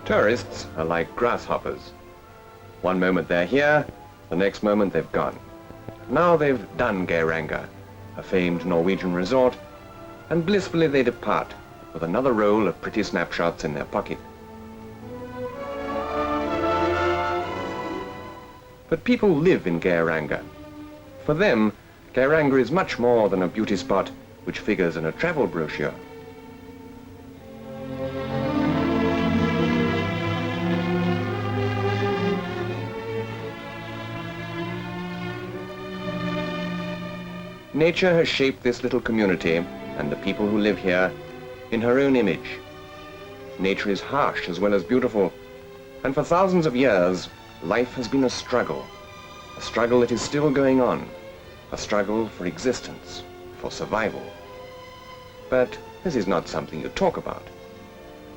Tourists are like grasshoppers. One moment they're here, the next moment they've gone. Now they've done Geiranger, a famed Norwegian resort, and blissfully they depart with another roll of pretty snapshots in their pocket. But people live in Geiranger. For them, Geiranger is much more than a beauty spot which figures in a travel brochure. Nature has shaped this little community and the people who live here in her own image. Nature is harsh as well as beautiful, and for thousands of years, life has been a struggle that is still going on, a struggle for existence, for survival. But this is not something you talk about.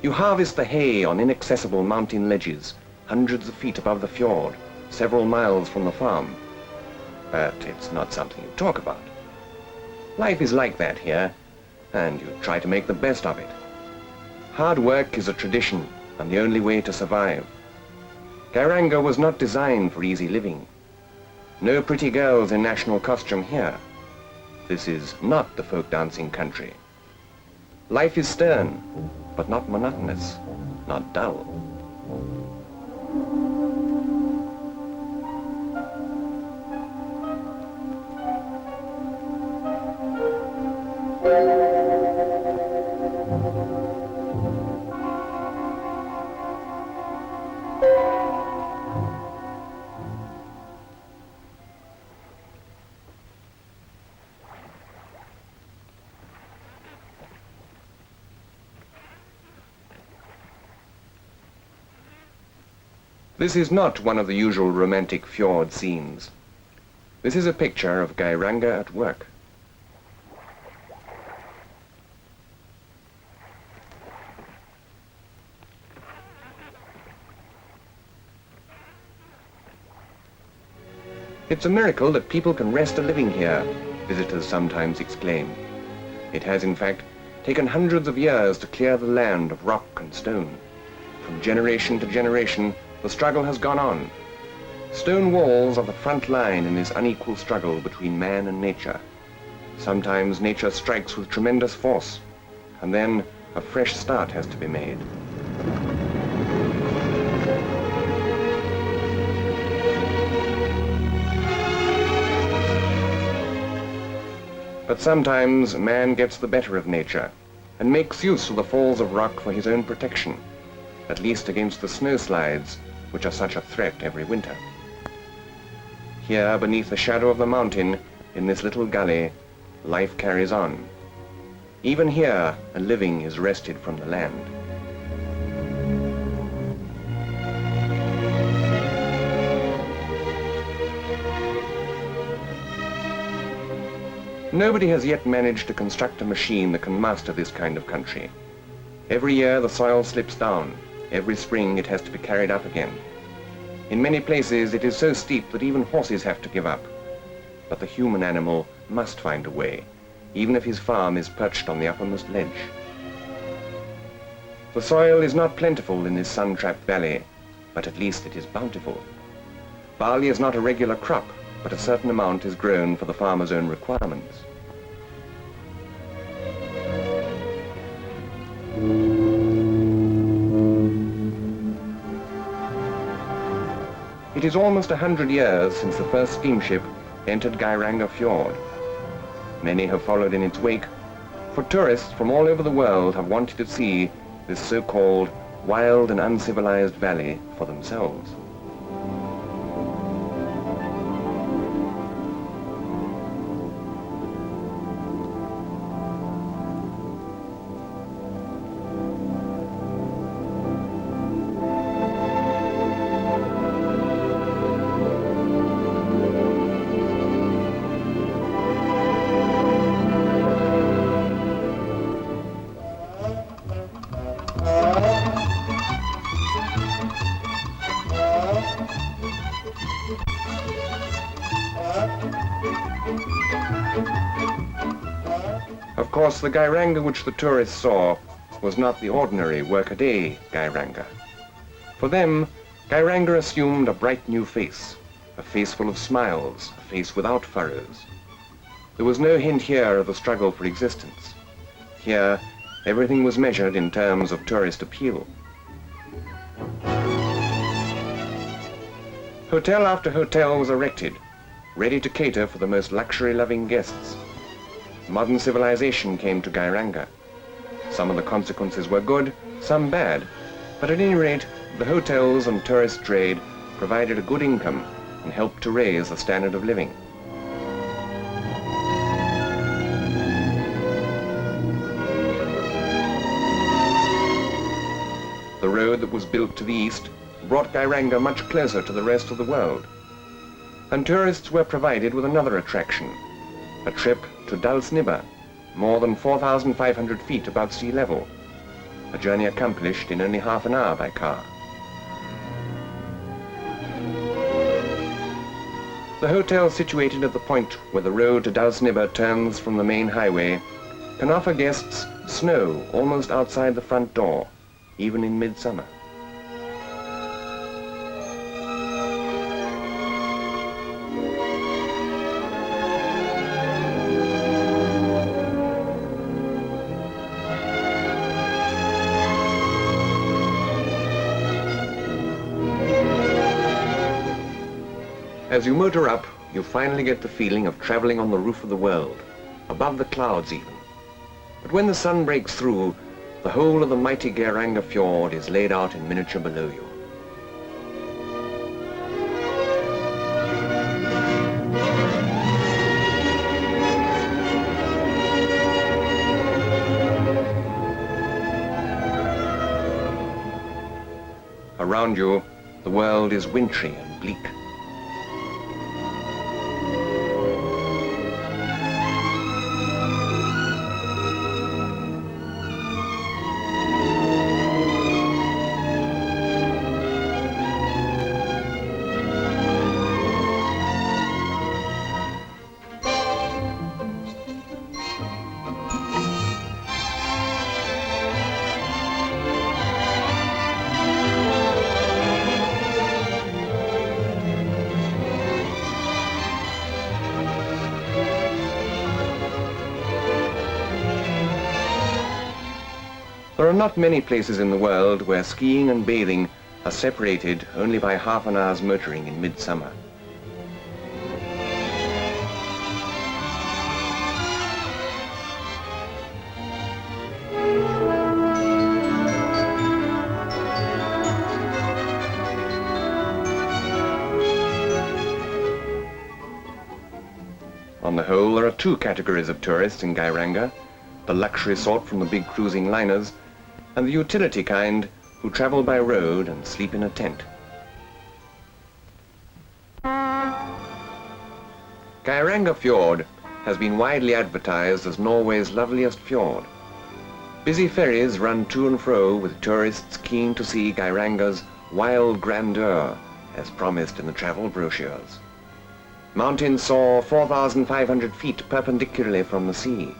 You harvest the hay on inaccessible mountain ledges, hundreds of feet above the fjord, several miles from the farm. But it's not something you talk about. Life is like that here, and you try to make the best of it. Hard work is a tradition and the only way to survive. Geiranger was not designed for easy living. No pretty girls in national costume here. This is not the folk dancing country. Life is stern, but not monotonous, not dull. This is not one of the usual romantic fjord scenes. This is a picture of Geiranger at work. It's a miracle that people can rest a living here, visitors sometimes exclaim. It has, in fact, taken hundreds of years to clear the land of rock and stone. From generation to generation, the struggle has gone on. Stone walls are the front line in this unequal struggle between man and nature. Sometimes nature strikes with tremendous force, and then a fresh start has to be made. But sometimes man gets the better of nature and makes use of the falls of rock for his own protection, at least against the snowslides, which are such a threat every winter. Here, beneath the shadow of the mountain, in this little gully, life carries on. Even here, a living is wrested from the land. Nobody has yet managed to construct a machine that can master this kind of country. Every year the soil slips down. Every spring it has to be carried up again. In many places it is so steep that even horses have to give up. But the human animal must find a way, even if his farm is perched on the uppermost ledge. The soil is not plentiful in this sun-trapped valley, but at least it is bountiful. Barley is not a regular crop, but a certain amount is grown for the farmer's own requirements. It is almost 100 years since the first steamship entered Geiranger Fjord. Many have followed in its wake, for tourists from all over the world have wanted to see this so-called wild and uncivilized valley for themselves. Of course, the Geiranger which the tourists saw was not the ordinary workaday Geiranger. For them, Geiranger assumed a bright new face, a face full of smiles, a face without furrows. There was no hint here of the struggle for existence. Here, everything was measured in terms of tourist appeal. Hotel after hotel was erected, ready to cater for the most luxury-loving guests. Modern civilization came to Geiranger. Some of the consequences were good, some bad, but at any rate, the hotels and tourist trade provided a good income and helped to raise the standard of living. The road that was built to the east brought Geiranger much closer to the rest of the world. And tourists were provided with another attraction, a trip to Dalsnibber, more than 4,500 feet above sea level, a journey accomplished in only half an hour by car. The hotel situated at the point where the road to Dalsnibber turns from the main highway can offer guests snow almost outside the front door, even in midsummer. As you motor up, you finally get the feeling of traveling on the roof of the world, above the clouds even. But when the sun breaks through, the whole of the mighty Geiranger fjord is laid out in miniature below you. Around you, the world is wintry and bleak. There are not many places in the world where skiing and bathing are separated only by half an hour's motoring in midsummer. On the whole, there are two categories of tourists in Geiranger, the luxury sort from the big cruising liners, and the utility kind who travel by road and sleep in a tent. Geiranger Fjord has been widely advertised as Norway's loveliest fjord. Busy ferries run to and fro with tourists keen to see Geiranger's wild grandeur as promised in the travel brochures. Mountains soar 4,500 feet perpendicularly from the sea.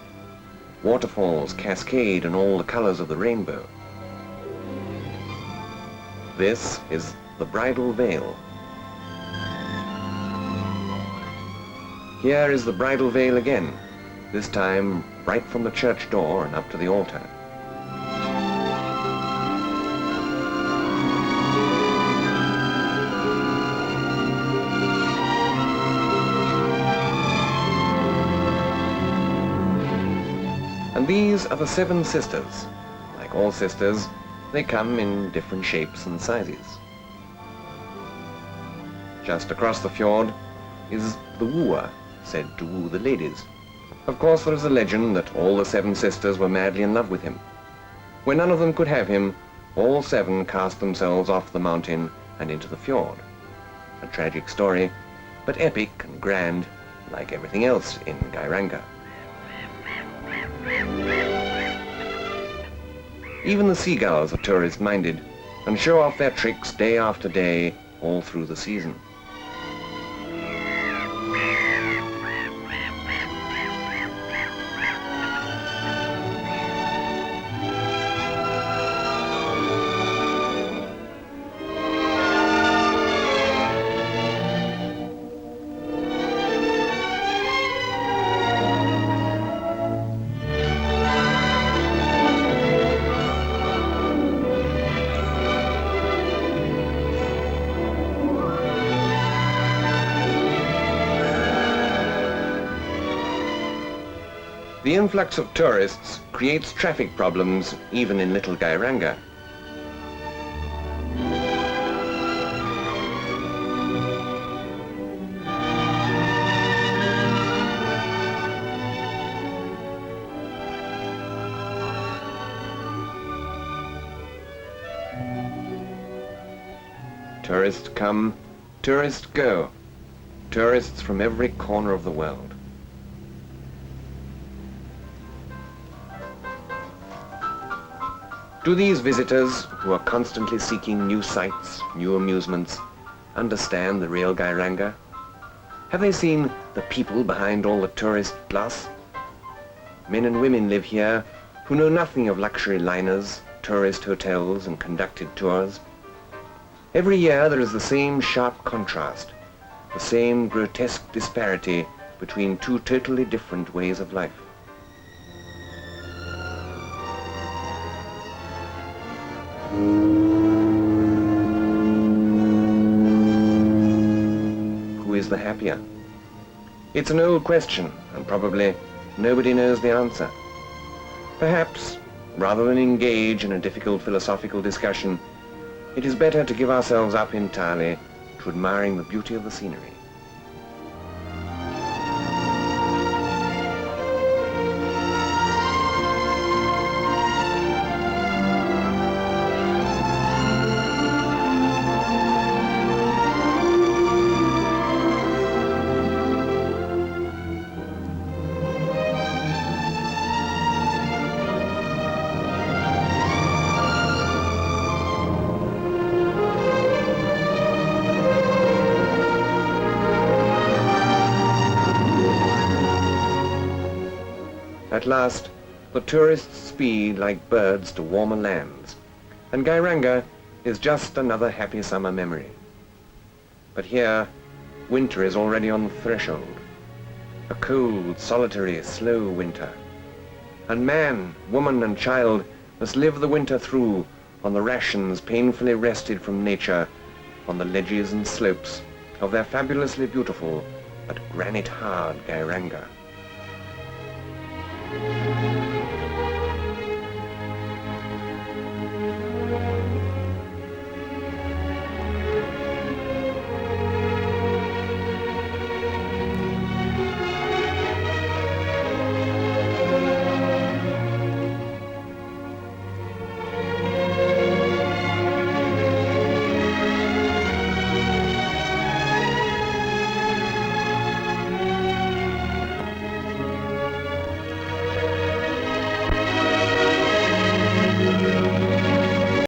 Waterfalls cascade in all the colors of the rainbow. This is the Bridal Veil. Here is the Bridal Veil again, this time right from the church door and up to the altar. And these are the 7 sisters. Like all sisters, they come in different shapes and sizes. Just across the fjord is the wooer, said to woo the ladies. Of course, there is a legend that all the 7 sisters were madly in love with him. When none of them could have him, all 7 cast themselves off the mountain and into the fjord. A tragic story, but epic and grand, like everything else in Geiranger. Even the seagulls are tourist-minded and show off their tricks day after day all through the season. The influx of tourists creates traffic problems even in little Geiranger. Tourists come, tourists go. Tourists from every corner of the world. Do these visitors, who are constantly seeking new sights, new amusements, understand the real Geiranger? Have they seen the people behind all the tourist glass? Men and women live here who know nothing of luxury liners, tourist hotels and conducted tours. Every year there is the same sharp contrast, the same grotesque disparity between two totally different ways of life. Who is the happier? It's an old question, and probably nobody knows the answer. Perhaps, rather than engage in a difficult philosophical discussion, it is better to give ourselves up entirely to admiring the beauty of the scenery. At last, the tourists speed like birds to warmer lands, and Geiranger is just another happy summer memory. But here, winter is already on the threshold. A cold, solitary, slow winter. And man, woman and child must live the winter through on the rations painfully wrested from nature on the ledges and slopes of their fabulously beautiful but granite-hard Geiranger.